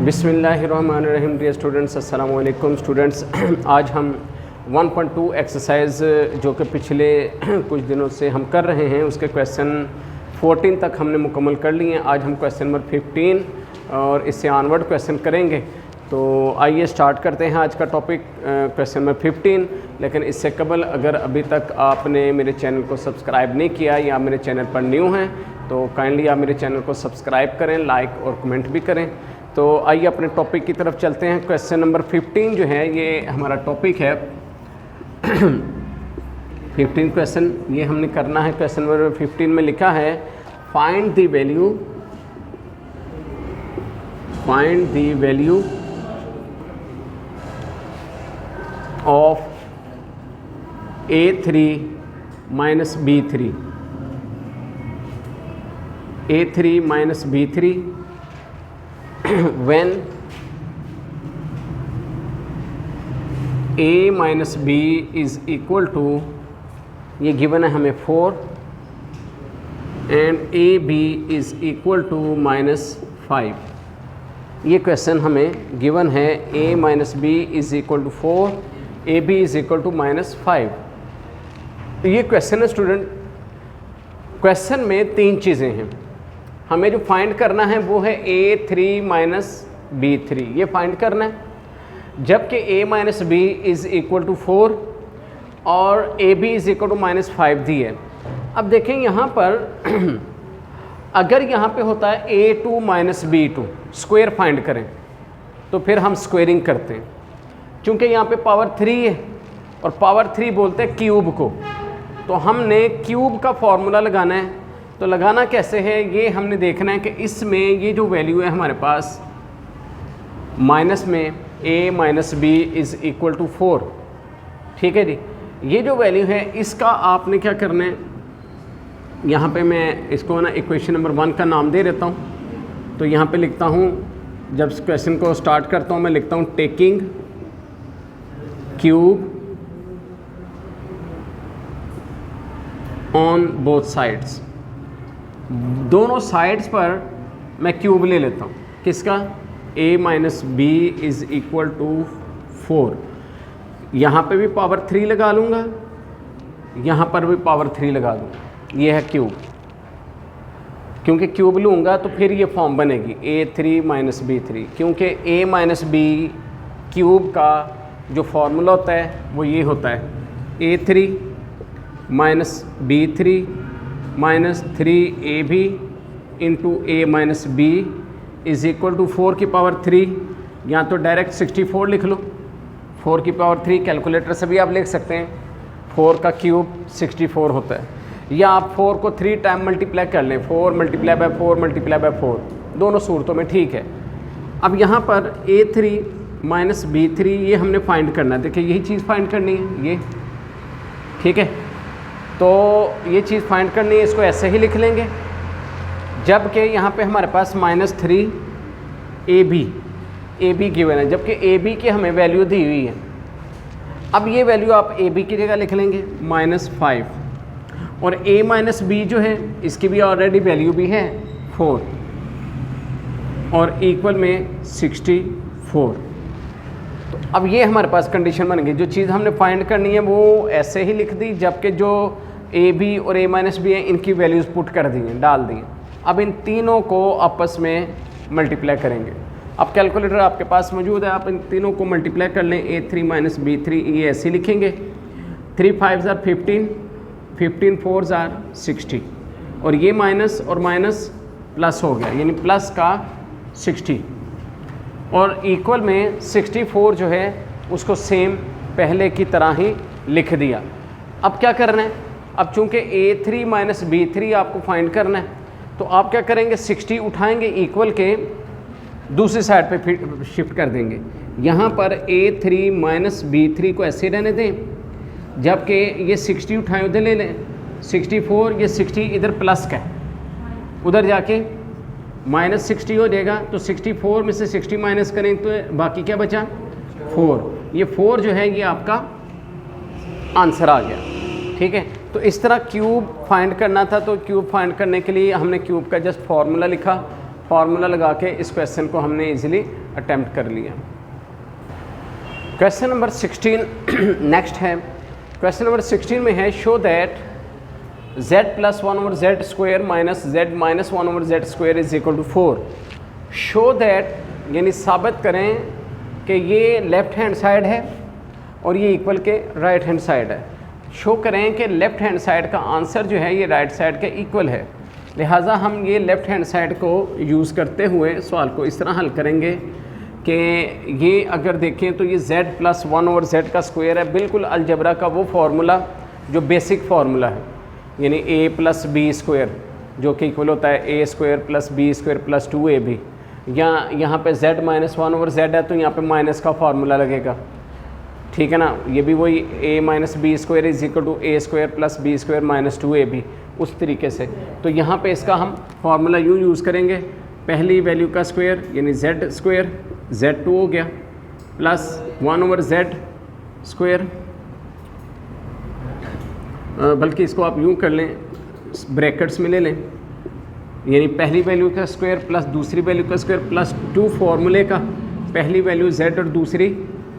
बिस्मिल्लाहिर्रहमानिर्रहीम। Dear students, अस्सलाम वालेकुम स्टूडेंट्स। आज हम 1.2 एक्सरसाइज जो कि पिछले कुछ दिनों से हम कर रहे हैं उसके क्वेश्चन 14 तक हमने मुकम्मल कर लिए हैं। आज हम क्वेश्चन नंबर 15 और इससे ऑनवर्ड क्वेश्चन करेंगे। तो आइए स्टार्ट करते हैं आज का टॉपिक क्वेश्चन नंबर 15। लेकिन इससे कबल अगर अभी तक आपने मेरे चैनल को सब्सक्राइब नहीं किया या मेरे चैनल पर न्यू हैं तो काइंडली आप मेरे चैनल को सब्सक्राइब करें, लाइक और कमेंट भी करें। तो आइए अपने टॉपिक की तरफ चलते हैं। क्वेश्चन नंबर 15 जो है ये हमारा टॉपिक है 15 क्वेश्चन ये हमने करना है। क्वेश्चन नंबर 15 में लिखा है find the value of A3 minus B3 when A minus B is equal to, ये गिवन है हमें 4 and AB is equal to -5। ये क्वेश्चन हमें गिवन है A minus B is equal to 4, AB is equal to -5। तो ये question है student. Question में तीन चीज़ें हैं। हमें जो फाइंड करना है वो है A3 minus B3, ये फाइंड करना है। जबकि A minus B is equal to 4 और AB इज़ इक्वल टू -5 दी है। अब देखें यहाँ पर अगर यहाँ पे होता है A2 minus B2 square find करें तो फिर हम स्क्वायरिंग करते हैं। चूँकि यहाँ पे पावर 3 है और पावर 3 बोलते हैं क्यूब को, तो हमने क्यूब का फॉर्मूला लगाना है। तो लगाना कैसे है ये हमने देखना है कि इसमें ये जो वैल्यू है हमारे पास माइनस में A minus B is equal to 4, ठीक है जी। ये जो वैल्यू है इसका आपने क्या करना है, यहाँ पे मैं इसको ना इक्वेशन नंबर 1 का नाम दे देता हूँ। तो यहाँ पे लिखता हूँ, जब क्वेश्चन को स्टार्ट करता हूँ मैं लिखता हूँ taking cube on both sides, दोनों साइड्स पर मैं क्यूब ले लेता हूँ। किसका? A minus B is equal to 4। यहाँ पे भी पावर 3 लगा लूँगा, यहाँ पर भी पावर 3 लगा दूँगा। ये है क्यूब। क्योंकि क्यूब लूँगा तो फिर ये फॉर्म बनेगी A3 minus B3, क्योंकि A minus B क्यूब का जो फॉर्मूला होता है वो ये होता है A3 minus B3 minus 3AB into A minus B is equal to 4 की पावर 3, या तो डायरेक्ट 64 लिख लो। 4 की पावर 3 कैलकुलेटर से भी आप लिख सकते हैं। 4 का क्यूब 64 होता है, या आप 4 को 3 टाइम मल्टीप्लाई कर लें। 4 मल्टीप्लाई बाय 4 मल्टीप्लाई बाय 4, दोनों सूरतों में ठीक है। अब यहाँ पर A3 minus B3 ये हमने फाइंड करना है। देखिए यही चीज़ फाइंड करनी है, ये ठीक है। तो ये चीज़ फाइंड करनी है, इसको ऐसे ही लिख लेंगे। जबकि यहाँ पे हमारे पास -3 AB गिवन है, जबकि AB की हमें वैल्यू दी हुई है। अब ये वैल्यू आप AB की जगह लिख लेंगे -5, और A minus B जो है इसकी भी ऑलरेडी वैल्यू भी है 4 और इक्वल में 64। तो अब ये हमारे पास कंडीशन बन गई। जो चीज़ हमने फाइंड करनी है वो ऐसे ही लिख दी, जबकि जो AB और A minus B है इनकी वैल्यूज़ पुट कर दी हैं, डाल दी हैं। अब इन तीनों को आपस में मल्टीप्लाई करेंगे। अब कैलकुलेटर आपके पास मौजूद है, आप इन तीनों को मल्टीप्लाई कर लें। A3 minus B3 ये ऐसे लिखेंगे। 3 5s are 15, 15 4s are 60, और ये माइनस और माइनस प्लस हो गया, यानी प्लस का 60, और इक्वल में 64 जो है उसको सेम पहले की तरह ही लिख दिया। अब क्या करना है, अब चूँकि A3 minus B3 आपको फाइंड करना है तो आप क्या करेंगे, 60 उठाएंगे, इक्वल के दूसरी साइड पे फिर शिफ्ट कर देंगे। यहाँ पर A3 minus B3 को ऐसे रहने दें, जबकि ये 60 उठाएं उधर ले लें 64, ये 60 इधर प्लस का है, उधर जाके -60 हो जाएगा। तो 64 में से 60 माइनस करें तो बाकी क्या बचा 4। ये 4 जो है ये आपका आंसर आ गया, ठीक है। तो इस तरह क्यूब फाइंड करना था। तो क्यूब फाइंड करने के लिए हमने क्यूब का जस्ट फार्मूला लिखा। फार्मूला लगा के इस क्वेश्चन को हमने इजीली अटेम्प्ट कर लिया। क्वेश्चन नंबर 16 नेक्स्ट है। क्वेश्चन नंबर 16 में है show that z plus 1 over Z square minus Z minus 1 over Z square is equal to 4। Show that यानी साबित करें कि ये लेफ्ट हैंड साइड है और ये इक्वल के राइट हैंड साइड है। शो करें कि लेफ्ट हैंड साइड का आंसर जो है ये राइट साइड के इक्वल है, लिहाजा हम ये लेफ़्ट हैंड साइड को यूज़ करते हुए सवाल को इस तरह हल करेंगे कि ये अगर देखें तो ये z प्लस 1 ओवर z का स्क्वायर है, बिल्कुल अलजबरा का वो फार्मूला जो बेसिक फार्मूला है, यानी a प्लस बी स्क्वायर जो कि इक्वल होता है a square plus B square plus 2ab। या यहाँ पे z माइनस 1 ओवर z है तो यहाँ पे माइनस का फार्मूला लगेगा, ठीक है ना। ये भी वही a minus b square is equal to a square plus B square minus 2ab उस तरीके से। तो यहाँ पे इसका हम फार्मूला यूँ यूज़ करेंगे, पहली वैल्यू का स्क्वायर यानी z स्क्वायर z2 हो गया प्लस 1 ओवर z स्क्वायर, बल्कि इसको आप यूँ कर लें ब्रैकेट्स में ले लें, यानी पहली वैल्यू का स्क्वायर प्लस दूसरी वैल्यू का स्क्वायर प्लस 2 फार्मूले का, पहली वैल्यू z और दूसरी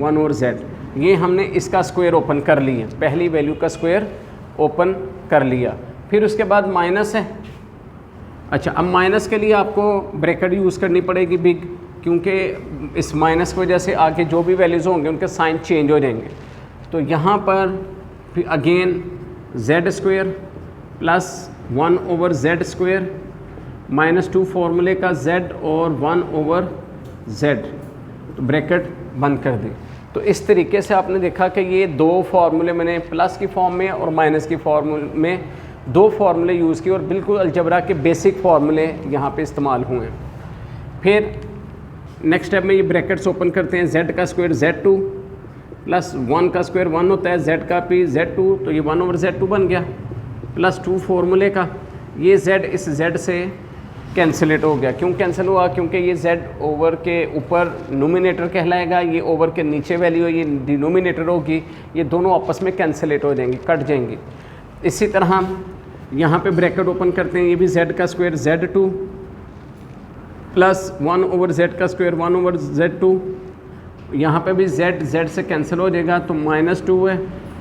1 ओवर z। ये हमने इसका स्क्वायर ओपन कर लिया, पहली वैल्यू का स्क्वायर ओपन कर लिया। फिर उसके बाद माइनस है। अच्छा, अब माइनस के लिए आपको ब्रैकेट यूज़ करनी पड़ेगी बिग, क्योंकि इस माइनस की वजह से आगे जो भी वैल्यूज़ होंगे उनके साइन चेंज हो जाएंगे। तो यहाँ पर फिर again z square plus 1 over z square minus 2 फार्मूले का z और 1 ओवर z, तो ब्रैकेट बंद कर दी। तो इस तरीके से आपने देखा कि ये दो फार्मूले मैंने प्लस की फॉर्म में और माइनस की फॉर्म में दो फार्मूले यूज़ किए और बिल्कुल अलजबरा के बेसिक फार्मूले यहाँ पे इस्तेमाल हुए। फिर नेक्स्ट स्टेप में ये ब्रैकेट्स ओपन करते हैं, z का स्क्वायर z2 प्लस 1 का स्क्वायर 1 होता है, z का भी z2, तो ये 1 ओवर z2 बन गया प्लस 2 फार्मूले का, ये z इस z से कैंसिलेट हो गया। क्यों कैंसिल हुआ? क्योंकि ये z ओवर के ऊपर नोमिनेटर कहलाएगा, ये ओवर के नीचे वैल्यू ये डिनोमिनेटर होगी, ये दोनों आपस में कैंसिलेट हो जाएंगी, कट जाएंगी। इसी तरह यहाँ पे ब्रैकेट ओपन करते हैं, ये भी z का square z2 plus 1 over z का स्क्वायर 1 ओवर z2, यहाँ पे भी z से कैंसिल हो जाएगा तो -2 है।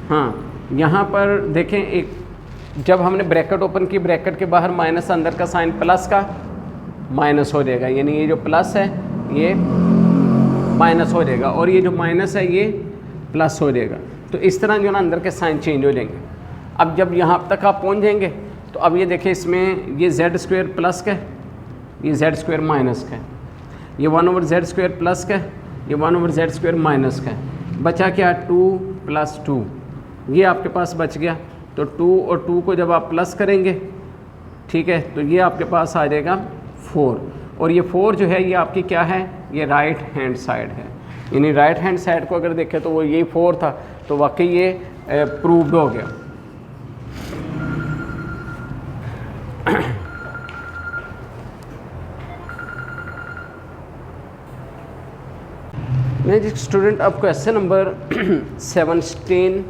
हाँ, यहाँ पर देखें एक जब हमने ब्रैकेट ओपन की, ब्रैकेट के बाहर माइनस, अंदर का साइन प्लस का माइनस हो जाएगा, यानी ये जो प्लस है ये माइनस हो जाएगा और ये जो माइनस है ये प्लस हो जाएगा। तो इस तरह जो ना अंदर के साइन चेंज हो जाएंगे। अब जब यहाँ तक आप पहुँच जाएंगे तो अब ये देखिए इसमें ये z स्क्वायर प्लस का, ये z स्क्वायर माइनस का, ये 1 ओवर z स्क्वायर प्लस का, ये 1 ओवर z स्क्वायर माइनस का, बचा क्या 2 प्लस 2, ये आपके पास बच गया। तो 2 और 2 को जब आप प्लस करेंगे, ठीक है, तो ये आपके पास आ जाएगा 4, और ये 4 जो है ये आपकी क्या है, ये राइट हैंड साइड है। यानी राइट हैंड साइड को अगर देखें तो वो यही 4 था, तो वाकई ये प्रूव्ड हो गया। नेक्स्ट स्टूडेंट, अब क्वेश्चन नंबर 17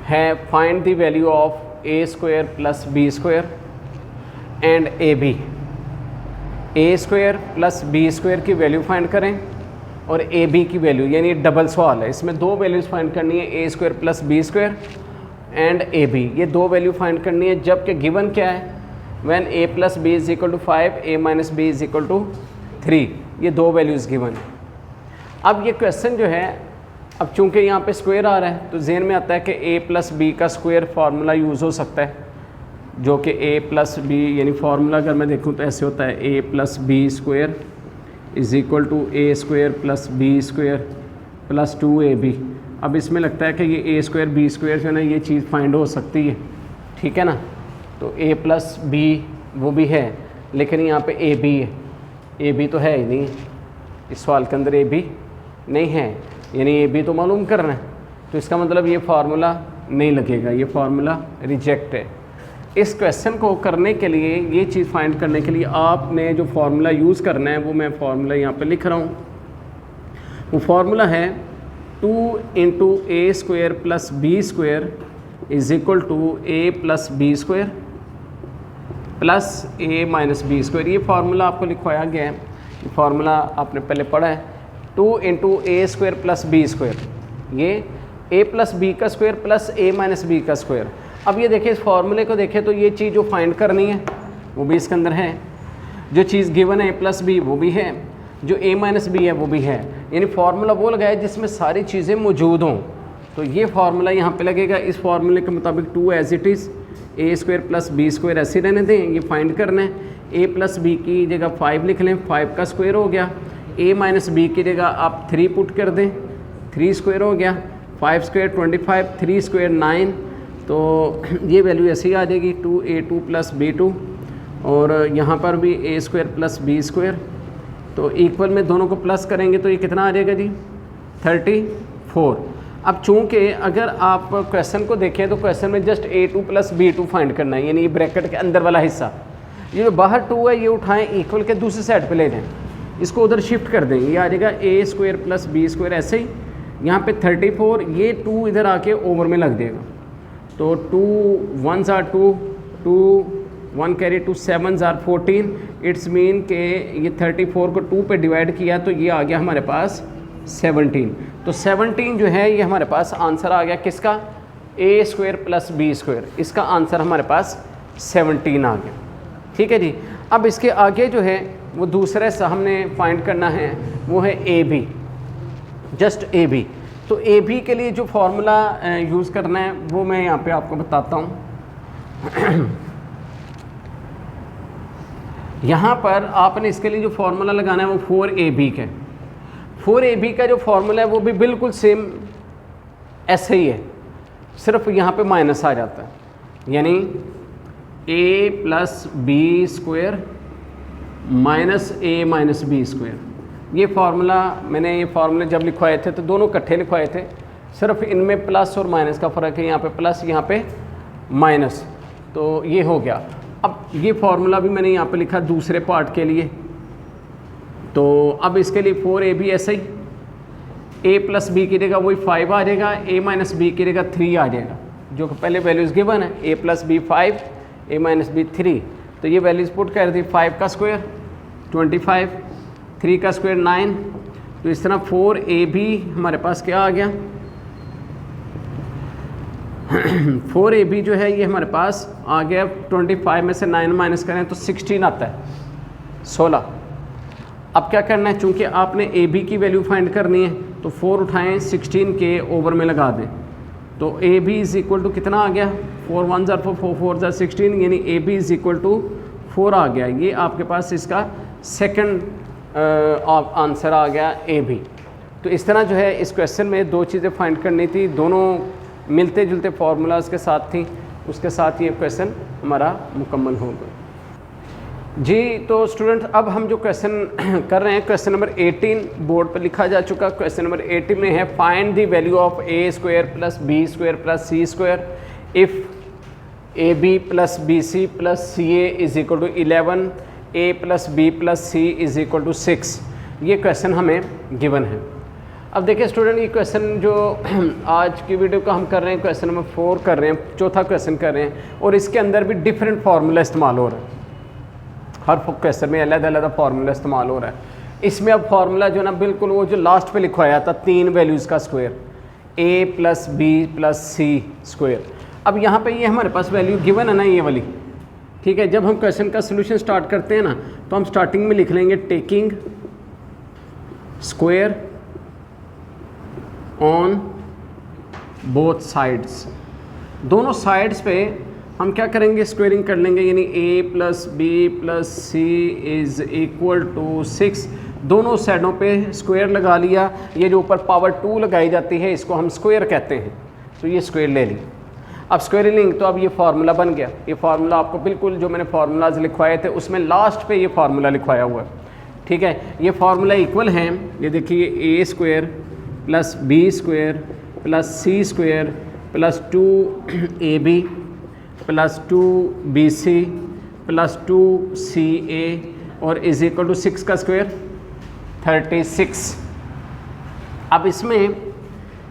है find the value of a square plus B square and A B. A square plus B square की वैल्यू फाइंड करें और ए बी की वैल्यू, यानी डबल सवाल है, इसमें दो वैल्यूज़ फाइंड करनी है, A square plus B square and A B, ये दो वैल्यू फाइंड करनी है। जबकि गिवन क्या है, when a plus b is equal to 5 a minus b is equal to 3, ये दो वैल्यूज़ गिवन है। अब ये क्वेश्चन जो है, अब चूंकि यहाँ पे स्क्वायर आ रहा है तो जहन में आता है कि a प्लस बी का स्क्वायर फार्मूला यूज़ हो सकता है, जो कि a प्लस बी, यानी फार्मूला अगर मैं देखूँ तो ऐसे होता है a plus B square is equal to a square plus B square plus 2ab। अब इसमें लगता है कि ये a स्क्वायर बी स्क्वायर जो है ना, ये चीज़ फाइंड हो सकती है, ठीक है ना। तो a प्लस बी वो भी है, लेकिन यहाँ पे a b है, a b तो है ही नहीं, इस सवाल के अंदर a b नहीं है, यानी ए बी तो मालूम करना है, तो इसका मतलब ये फार्मूला नहीं लगेगा, ये फार्मूला रिजेक्ट है। इस क्वेश्चन को करने के लिए, ये चीज़ फाइंड करने के लिए आपने जो फार्मूला यूज़ करना है वो मैं फार्मूला यहाँ पे लिख रहा हूँ। वो फार्मूला है 2 into a square plus B square is equal to a plus B square plus a minus b square. ये फार्मूला आपको लिखवाया गया है, ये फार्मूला आपने पहले पढ़ा है, 2 into a square plus B square, ये ए प्लस बी का square plus a minus B का स्क्वायर। अब ये देखिए इस फार्मूले को देखें तो ये चीज़ जो फाइंड करनी है वो भी इसके अंदर है, जो चीज़ गिवन है ए प्लस बी वो भी है, जो ए माइनस बी है वो भी है, यानी फार्मूला वो लगाया जिसमें सारी चीज़ें मौजूद हों। तो ये फार्मूला यहाँ पे लगेगा। इस फार्मूले के मुताबिक 2 as it is, a square plus B square ऐसे रहने दें, ये फाइंड करना है। ए प्लस बी की जगह 5 लिख लें, 5 का स्क्वायर हो गया। ए माइनस बी की जगह आप 3 पुट कर दें, 3 स्क्वायर हो गया। 5 स्क्वायर 25, 3 स्क्वायर 9, तो ये वैल्यू ऐसी आ जाएगी 2a2 प्लस b2, और यहाँ पर भी ए स्क्वायर प्लस बी स्क्वायर, तो इक्वल में दोनों को प्लस करेंगे तो ये कितना आ जाएगा जी 34। अब चूँकि अगर आप क्वेश्चन को देखें तो क्वेश्चन में just a2 plus b2 find करना है, यानी ये ब्रैकेट के अंदर वाला हिस्सा, ये जो बाहर 2 है ये उठाएं इक्वल के दूसरी साइड पे ले जाएं, इसको उधर शिफ्ट कर देंगे, ये आ जाएगा ए स्क्वायर प्लस बी स्क्वायर। ऐसे ही यहाँ पे 34, ये 2 इधर आके ओवर में लग देगा, तो 2 1s are 2, 2 1 carry 2 7s are 14। It's mean के ये 34 को 2 पे डिवाइड किया तो ये आ गया हमारे पास 17। तो 17 जो है ये हमारे पास आंसर आ गया किसका, ए स्क्वायर प्लस बी स्क्वायर, इसका आंसर हमारे पास 17 आ गया। ठीक है जी। अब इसके आगे जो है वो दूसरे से हमने फाइंड करना है, वो है a b, just a b. तो ए बी के लिए जो फार्मूला यूज़ करना है वो मैं यहाँ पे आपको बताता हूँ। यहाँ पर आपने इसके लिए जो फार्मूला लगाना है वो 4ab का है। 4ab का जो फार्मूला है वो भी बिल्कुल सेम ऐसे ही है, सिर्फ यहाँ पे माइनस आ जाता है, यानी a plus B square minus a minus b square. ये फार्मूला मैंने ये फार्मूले जब लिखवाए थे तो दोनों इकट्ठे लिखवाए थे, सिर्फ इनमें प्लस और माइनस का फ़र्क है, यहाँ पे प्लस यहाँ पे माइनस, तो ये हो गया। अब ये फार्मूला भी मैंने यहाँ पे लिखा दूसरे पार्ट के लिए, तो अब इसके लिए 4ab ऐसे ही, a प्लस बी की जगह वही 5 आ जाएगा, a माइनस बी की जगह 3 आ जाएगा, जो पहले वैल्यूज़ गिवन है, a plus b 5, a minus b 3, तो ये वैल्यूज़ पुट कर दी। 5 का स्क्वायर 25, 3 का स्क्वायर 9, तो इस तरह 4ab हमारे पास क्या आ गया 4ab जो है ये हमारे पास आ गया, 25 में से 9 माइनस करें तो 16 आता है, 16। अब क्या करना है, चूँकि आपने ab की वैल्यू फाइंड करनी है तो 4 उठाएं 16 के ओवर में लगा दें, तो ab इज़ इक्वल टू कितना आ गया, 4 1s are 4, 4 4s are 16, यानी ab इज़ इक्वल टू 4 आ गया। ये आपके पास इसका सेकंड आंसर आ गया ab। तो इस तरह जो है इस क्वेश्चन में दो चीज़ें फाइंड करनी थी, दोनों मिलते जुलते फार्मूलाज के साथ थी, उसके साथ ये क्वेश्चन हमारा मुकम्मल हो गया जी। तो स्टूडेंट अब हम जो क्वेश्चन कर रहे हैं, क्वेश्चन नंबर 18 बोर्ड पर लिखा जा चुका। क्वेश्चन नंबर 18 में है find the value of a square plus B square plus C square if a B plus B C plus C a is equal to 11, ए plus b plus c is equal to 6। ये question हमें given है। अब देखिए student, ये question जो आज की वीडियो का हम कर रहे हैं, क्वेश्चन नंबर 4 कर रहे हैं, चौथा क्वेश्चन कर रहे हैं, और इसके अंदर भी डिफरेंट फार्मूला इस्तेमाल हो रहा है, हर क्वेश्चन में अलग अलग फार्मूला इस्तेमाल हो रहा है। इसमें अब फार्मूला जो ना बिल्कुल वो जो लास्ट पे लिखवाया था 3 वैल्यूज़ का square, a plus b plus C square. अब यहाँ पे ये हमारे पास वैल्यू गिवन है ना, ये वाली, ठीक है। जब हम क्वेश्चन का सोल्यूशन स्टार्ट करते हैं ना, तो हम स्टार्टिंग में लिख लेंगे taking square on both sides, दोनों साइड्स पे हम क्या करेंगे, स्क्वेयरिंग कर लेंगे, यानी a plus b plus c is equal to 6। दोनों साइडों पे स्क्वायर लगा लिया, ये जो ऊपर पावर 2 लगाई जाती है इसको हम स्क्वायर कहते हैं, तो ये स्क्वायर ले लिया। अब स्क्वेयरिंग, तो अब ये फार्मूला बन गया। ये फार्मूला आपको बिल्कुल जो मैंने फार्मूलाज लिखवाए थे उसमें लास्ट पे ये फार्मूला लिखवाया हुआ है, ठीक है। ये फार्मूला इक्वल है, ये देखिए A square plus B square plus C square plus 2ab plus 2bc plus 2ca और इज इक्वल टू 6 का स्क्वायर 36। अब इसमें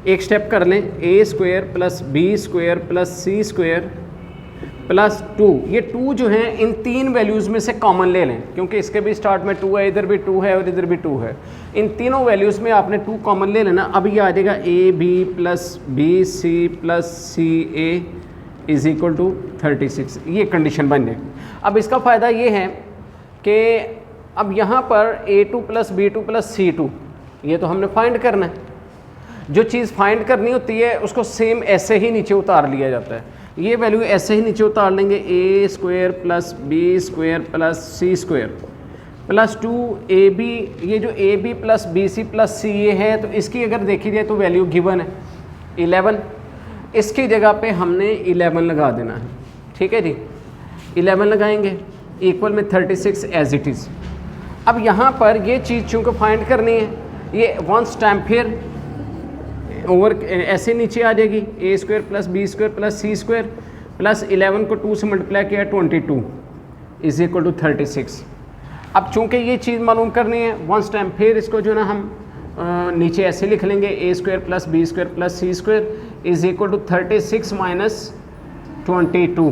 एक स्टेप कर लें, A square plus B square plus C square plus 2, ये 2 जो है इन तीन वैल्यूज़ में से कॉमन ले लें, क्योंकि इसके भी स्टार्ट में 2 है, इधर भी 2 है और इधर भी 2 है। इन तीनों वैल्यूज़ में आपने 2 कॉमन ले लेना। अब ये आ जाएगा a B plus B C plus C a is equal to 36, ये कंडीशन बन जाएगी। अब इसका फ़ायदा ये है कि अब यहाँ पर A2 plus B2 plus C2 ये तो हमने फाइंड करना है। जो चीज़ फाइंड करनी होती है उसको सेम ऐसे ही नीचे उतार लिया जाता है। ये वैल्यू ऐसे ही नीचे उतार लेंगे, A square plus B square plus C square plus 2ab, ये जो A B plus B C plus C A है तो इसकी अगर देखी जाए तो वैल्यू गिवन है 11, इसकी जगह पे हमने 11 लगा देना है। ठीक है जी, 11 लगाएंगे इक्वल में 36 एज इट इज़। अब यहाँ पर ये चीज़ चूँकि फाइंड करनी है, ये वंस टाइम फिर ओवर ऐसे नीचे आ जाएगी, A square plus B square plus C square plus 11 को 2 से मल्टीप्लाई किया 22 इज इक्वल टू 36। अब चूँकि ये चीज़ मालूम करनी है वंस टाइम फिर इसको जो है ना हम नीचे ऐसे लिख लेंगे, A square plus B square plus C square is equal to 36 minus 22,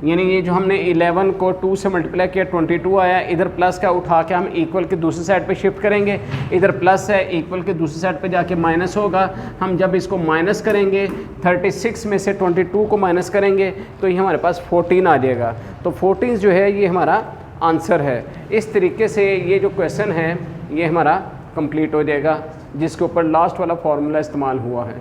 यानी ये जो हमने 11 को 2 से मल्टीप्लाई किया 22 आया, इधर प्लस का उठा के हम इक्वल के दूसरी साइड पे शिफ्ट करेंगे, इधर प्लस है इक्वल के दूसरी साइड पे जाके माइनस होगा। हम जब इसको माइनस करेंगे 36 में से 22 को माइनस करेंगे तो ये हमारे पास 14 आ जाएगा। तो 14 जो है ये हमारा आंसर है। इस तरीके से ये जो क्वेश्चन है ये हमारा कंप्लीट हो जाएगा, जिसके ऊपर लास्ट वाला फार्मूला इस्तेमाल हुआ है।